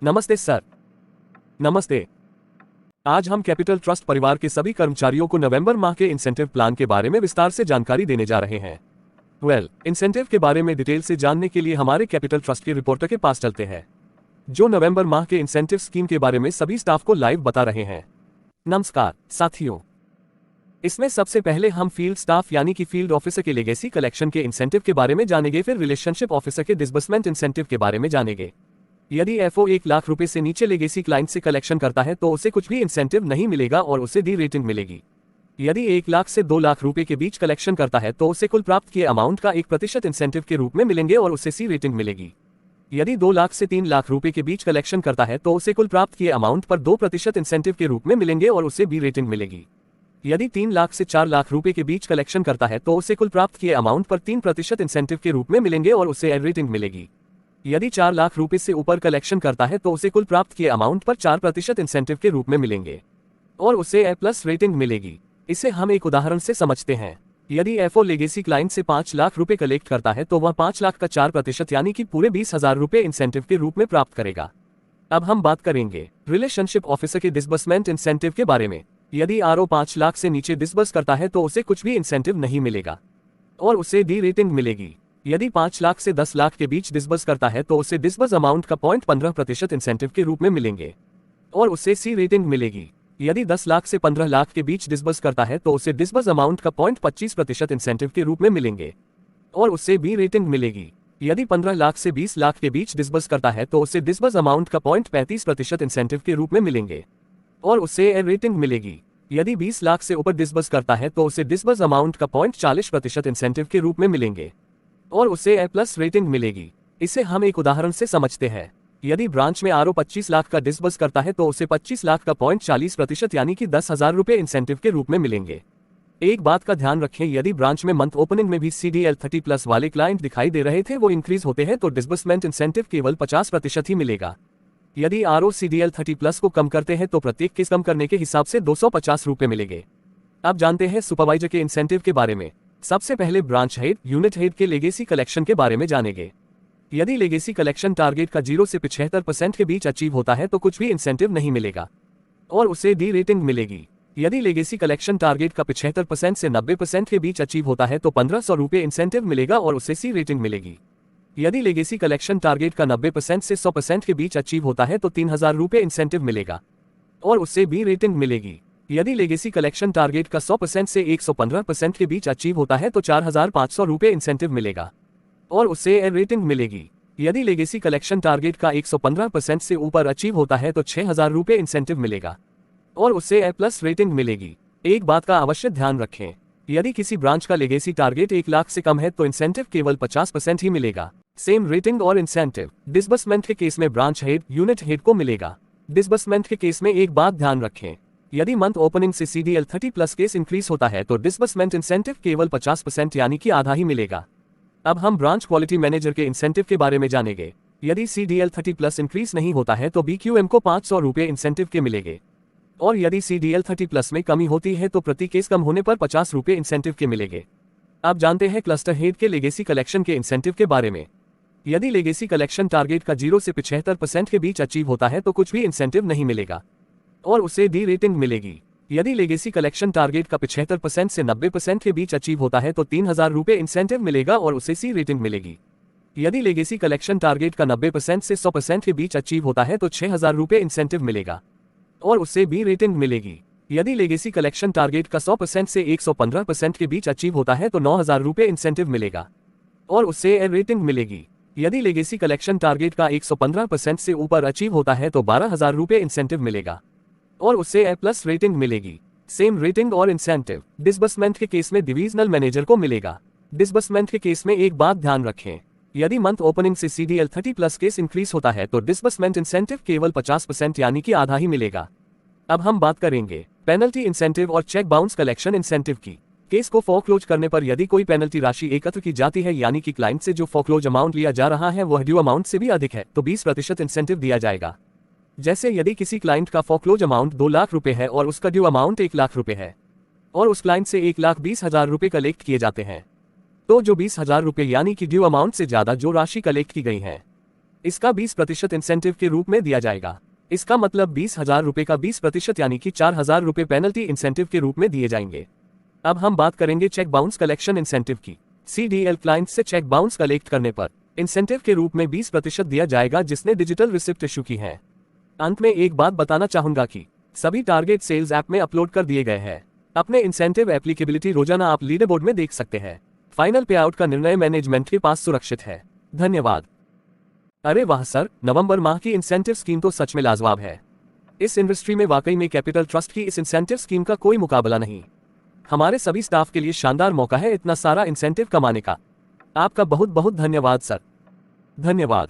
नमस्ते सर। नमस्ते। आज हम कैपिटल ट्रस्ट परिवार के सभी कर्मचारियों को नवंबर माह के इंसेंटिव प्लान के बारे में विस्तार से जानकारी देने जा रहे हैं। इंसेंटिव के बारे में डिटेल से जानने के लिए हमारे कैपिटल ट्रस्ट के रिपोर्टर के पास चलते हैं, जो नवंबर माह के इंसेंटिव स्कीम के बारे में सभी स्टाफ को लाइव बता रहे हैं। नमस्कार साथियों, इसमें सबसे पहले हम फील्ड स्टाफ यानी कि फील्ड ऑफिसर के लेगेसी कलेक्शन के इंसेंटिव के बारे में जानेंगे, फिर रिलेशनशिप ऑफिसर के डिसबर्समेंट इंसेंटिव के बारे में जानेंगे। यदि एफओ 1 लाख रुपए से नीचे लेगेसी क्लाइंट से कलेक्शन करता है तो उसे कुछ भी इंसेंटिव नहीं मिलेगा और उसे डी रेटिंग मिलेगी। यदि 1 लाख से 2 लाख रुपए के बीच कलेक्शन करता है तो उसे कुल प्राप्त किए अमाउंट का 1% इंसेंटिव के रूप में मिलेंगे और उसे सी रेटिंग मिलेगी। यदि 2 लाख से 3 लाख रुपए के बीच कलेक्शन करता है तो उसे कुल प्राप्त किए अमाउंट पर 2% इंसेंटिव के रूप में मिलेंगे और उसे बी रेटिंग मिलेगी। यदि 3 लाख से 4 लाख रुपए के बीच कलेक्शन करता है तो उसे कुल प्राप्त किए अमाउंट पर 3% इंसेंटिव के रूप में मिलेंगे और उसे ए रेटिंग मिलेगी। यदि 4 लाख रुपए से ऊपर कलेक्शन करता है तो उसे कुल प्राप्त किए अमाउंट पर 4% इंसेंटिव के रूप में मिलेंगे और उसे ए प्लस रेटिंग मिलेगी। इसे हम एक उदाहरण से समझते हैं। यदि एफओ लेगेसी क्लाइंट से 5 लाख रुपए कलेक्ट करता है तो वह 5 लाख का 4% यानी कि पूरे 20,000 रुपए इंसेंटिव के रूप में प्राप्त करेगा। अब हम बात करेंगे रिलेशनशिप ऑफिसर के डिसबर्समेंट इंसेंटिव के बारे में। यदि आरओ 5 लाख से नीचे डिसबर्स करता है तो उसे कुछ भी इंसेंटिव नहीं मिलेगा और उसे डी रेटिंग मिलेगी। यदि 5 लाख से 10 लाख के बीच डिसबर्स करता है तो उसे डिसबर्स अमाउंट का 0.15% इंसेंटिव के रूप में मिलेंगे और उसे सी रेटिंग मिलेगी। यदि 10 लाख से 15 लाख के बीच डिसबर्स करता है तो उसे डिसबर्स अमाउंट का 0.25% इंसेंटिव के रूप में मिलेंगे और उसे बी रेटिंग मिलेगी। यदि 15 लाख से 20 लाख के बीच डिसबर्स करता है तो उसे डिसबर्स अमाउंट का 0.35% इंसेंटिव के रूप में मिलेंगे और उसे ए रेटिंग मिलेगी। यदि 20 लाख से ऊपर डिसबर्स करता है तो उसे डिसबर्स अमाउंट का 0.40% इंसेंटिव के रूप में मिलेंगे और उसे ए प्लस रेटिंग मिलेगी। इसे हम एक उदाहरण से समझते हैं। यदि ब्रांच में आरओ 25 लाख का डिसबर्स करता है तो उसे 25 लाख का 0.40% यानी कि 10,000 रुपए इंसेंटिव के रूप में मिलेंगे। एक बात का ध्यान रखें, यदि ब्रांच में मंथ ओपनिंग में भी CDL 30+ वाले क्लाइंट दिखाई दे रहे थे वो इंक्रीज होते हैं तो डिसबर्समेंट इंसेंटिव केवल 50% ही मिलेगा। यदि आरओ CDL 30+ को कम करते हैं तो प्रत्येक केस कम करने के हिसाब से 250 रुपए मिलेंगे। अब जानते हैं सुपरवाइजर के इंसेंटिव के बारे में। सबसे पहले ब्रांच हेड, यूनिट हेड के लेगेसी कलेक्शन के बारे में जानेंगे। यदि लेगेसी कलेक्शन टारगेट का 0 से 75% के बीच अचीव होता है तो कुछ भी इंसेंटिव नहीं मिलेगा और उसे डी रेटिंग मिलेगी। यदि लेगेसी कलेक्शन टारगेट का 75% से 90% के बीच अचीव होता है तो 1500 रुपए इंसेंटिव मिलेगा और उसे सी रेटिंग मिलेगी। यदि लेगेसी कलेक्शन टारगेट का 90% से 100% के बीच अचीव होता है तो 3000 रुपए इंसेंटिव मिलेगा और उसे बी रेटिंग मिलेगी। यदि लेगेसी कलेक्शन टारगेट का 100% से 115% के बीच अचीव होता है तो 4500 रुपए इंसेंटिव मिलेगा और उसे ए रेटिंग मिलेगी। यदि लेगेसी कलेक्शन टारगेट का 115% से ऊपर अचीव होता है तो 6000 रुपए इंसेंटिव मिलेगा और उसे ए प्लस रेटिंग मिलेगी। एक बात का अवश्य ध्यान रखें, यदि किसी ब्रांच का लेगेसी टारगेट 1 लाख से कम है तो इंसेंटिव केवल 50% ही मिलेगा। सेम रेटिंग और इंसेंटिव डिसबर्समेंट के केस में ब्रांच हेड, यूनिट हेड को मिलेगा। डिसबर्समेंट के केस में एक बात ध्यान रखें, यदि मंथ ओपनिंग से CDL 30+ केस इंक्रीज होता है तो डिसबर्समेंट इंसेंटिव केवल 50% यानी कि आधा ही मिलेगा। अब हम ब्रांच क्वालिटी मैनेजर के इंसेंटिव के बारे में जानेंगे। यदि CDL 30+ इंक्रीज नहीं होता है तो BQM को 500 रुपए इंसेंटिव के मिलेंगे और यदि CDL 30+ में कमी होती है तो प्रति केस कम होने पर 50 रुपए इंसेंटिव के मिलेंगे। अब जानते हैं क्लस्टर हेड के लेगेसी कलेक्शन के इंसेंटिव के बारे में। यदि लेगेसी कलेक्शन टारगेट का 0 से 75% के बीच अचीव होता है तो कुछ भी इंसेंटिव नहीं मिलेगा और उसे डी रेटिंग मिलेगी। यदि लेगेसी कलेक्शन टारगेट का 75% से 90% के बीच अचीव होता है तो 3000 रुपए इंसेंटिव मिलेगा और उसे सी रेटिंग मिलेगी। यदि लेगेसी कलेक्शन टारगेट का 90% से 100% के बीच अचीव होता है तो 6000 रुपए इंसेंटिव मिलेगा और उसे बी रेटिंग मिलेगी। यदि लेगेसी कलेक्शन टारगेट का 100% से 115% के बीच अचीव होता है तो 9000 रुपए इंसेंटिव मिलेगा और उसे ए रेटिंग मिलेगी। यदि लेगेसी कलेक्शन टारगेट का 115% से ऊपर अचीव होता है तो 12000 रुपए इंसेंटिव मिलेगा और उसे ए प्लस रेटिंग मिलेगी। सेम रेटिंग और इंसेंटिव डिसबर्समेंट के केस में डिविजनल मैनेजर को मिलेगा। डिसबर्समेंट के केस में एक बात ध्यान रखें, यदि मंथ ओपनिंग से CDL 30+ केस इंक्रीज होता है तो डिसबर्समेंट इंसेंटिव केवल 50% यानी कि आधा ही मिलेगा। अब हम बात करेंगे पेनल्टी इंसेंटिव और चेक बाउंस कलेक्शन इंसेंटिव की। केस को फोरक्लोज करने पर यदि कोई पेनल्टी राशि एकत्र की जाती है यानी कि क्लाइंट से जो फोरक्लोज अमाउंट लिया जा रहा है वह ड्यू अमाउंट से भी अधिक है तो 20% इंसेंटिव दिया जाएगा। जैसे यदि किसी क्लाइंट का फोरक्लोज अमाउंट 2 लाख रुपए है और उसका ड्यू अमाउंट 1 लाख रुपए है और उस क्लाइंट से 1,20,000 रुपए कलेक्ट किए जाते हैं तो जो 20,000 रुपए यानी कि ड्यू अमाउंट से ज्यादा जो राशि कलेक्ट की गई है इसका 20% इंसेंटिव के रूप में दिया जाएगा। इसका मतलब 20,000 रुपए का 20% यानी कि 4,000 रुपए पेनल्टी इंसेंटिव के रूप में दिए जाएंगे। अब हम बात करेंगे चेक बाउंस कलेक्शन इंसेंटिव की। CDL क्लाइंट से चेक बाउंस कलेक्ट करने पर इंसेंटिव के रूप में 20% दिया जाएगा जिसने डिजिटल रिसिप्ट इशू की है। अंत में एक बात बताना चाहूंगा कि सभी टारगेट सेल्स ऐप में अपलोड कर दिए गए हैं। अपने इंसेंटिव एप्लीकेबिलिटी रोजाना आप लीडर बोर्ड में देख सकते हैं। फाइनल पे आउट का निर्णय मैनेजमेंट के पास सुरक्षित है। धन्यवाद। अरे वाह सर, नवंबर माह की इंसेंटिव स्कीम तो सच में लाजवाब है। इस इंडस्ट्री में वाकई में कैपिटल ट्रस्ट की इस इंसेंटिव स्कीम का कोई मुकाबला नहीं। हमारे सभी स्टाफ के लिए शानदार मौका है इतना सारा इंसेंटिव कमाने का। आपका बहुत बहुत धन्यवाद सर। धन्यवाद।